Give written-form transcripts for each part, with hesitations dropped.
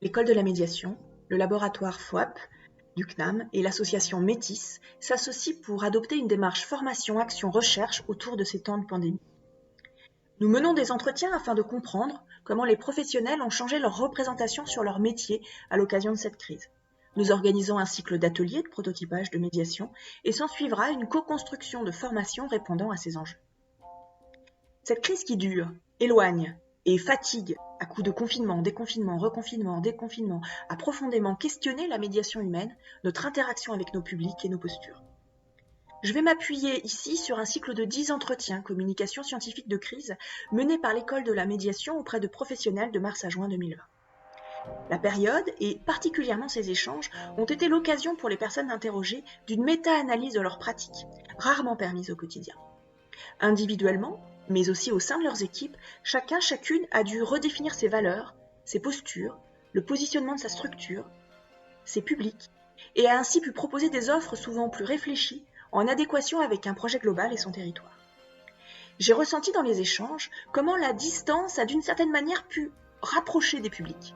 L'école de la médiation, le laboratoire FOAP du CNAM et l'association Métis s'associent pour adopter une démarche formation-action-recherche autour de ces temps de pandémie. Nous menons des entretiens afin de comprendre comment les professionnels ont changé leur représentation sur leur métier à l'occasion de cette crise. Nous organisons un cycle d'ateliers de prototypage de médiation et s'ensuivra une co-construction de formation répondant à ces enjeux. Cette crise qui dure, éloigne et fatigue à coups de confinement, déconfinement, reconfinement, déconfinement, a profondément questionné la médiation humaine, notre interaction avec nos publics et nos postures. Je vais m'appuyer ici sur un cycle de 10 entretiens communication scientifique de crise menés par l'école de la médiation auprès de professionnels de mars à juin 2020. La période, et particulièrement ces échanges, ont été l'occasion pour les personnes interrogées d'une méta-analyse de leurs pratiques, rarement permise au quotidien. Individuellement, mais aussi au sein de leurs équipes, chacune a dû redéfinir ses valeurs, ses postures, le positionnement de sa structure, ses publics, et a ainsi pu proposer des offres souvent plus réfléchies, en adéquation avec un projet global et son territoire. J'ai ressenti dans les échanges comment la distance a d'une certaine manière pu rapprocher des publics.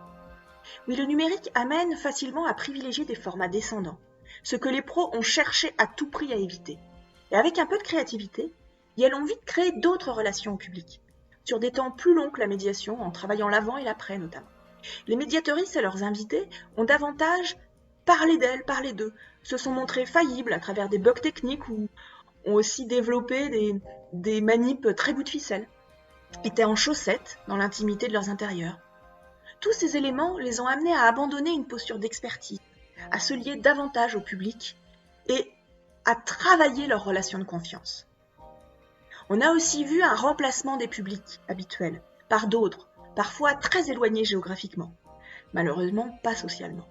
Oui, le numérique amène facilement à privilégier des formats descendants, ce que les pros ont cherché à tout prix à éviter. Et avec un peu de créativité, ils ont vite créé d'autres relations au public, sur des temps plus longs que la médiation, en travaillant l'avant et l'après notamment. Les médiatoristes et leurs invités ont davantage parlé d'elles, parlé d'eux, se sont montrés faillibles à travers des bugs techniques ou ont aussi développé des manips très bout de ficelle, étaient en chaussettes dans l'intimité de leurs intérieurs. Tous ces éléments les ont amenés à abandonner une posture d'expertise, à se lier davantage au public et à travailler leurs relations de confiance. On a aussi vu un remplacement des publics habituels par d'autres, parfois très éloignés géographiquement, malheureusement pas socialement.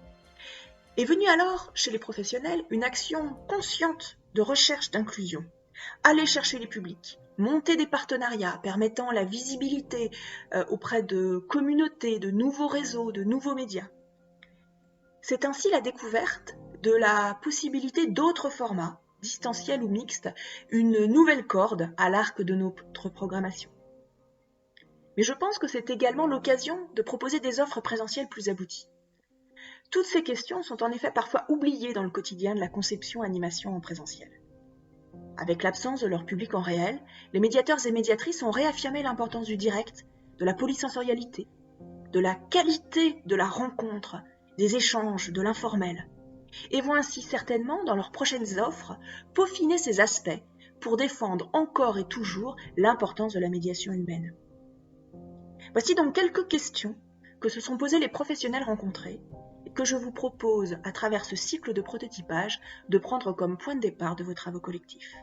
Est venue alors, chez les professionnels, une action consciente de recherche d'inclusion. Aller chercher les publics, monter des partenariats permettant la visibilité auprès de communautés, de nouveaux réseaux, de nouveaux médias. C'est ainsi la découverte de la possibilité d'autres formats, distanciels ou mixtes, une nouvelle corde à l'arc de notre programmation. Mais je pense que c'est également l'occasion de proposer des offres présentielles plus abouties. Toutes ces questions sont en effet parfois oubliées dans le quotidien de la conception-animation en présentiel. Avec l'absence de leur public en réel, les médiateurs et médiatrices ont réaffirmé l'importance du direct, de la polysensorialité, de la qualité de la rencontre, des échanges, de l'informel, et vont ainsi certainement, dans leurs prochaines offres, peaufiner ces aspects pour défendre encore et toujours l'importance de la médiation humaine. Voici donc quelques questions que se sont posées les professionnels rencontrés et que je vous propose, à travers ce cycle de prototypage, de prendre comme point de départ de vos travaux collectifs.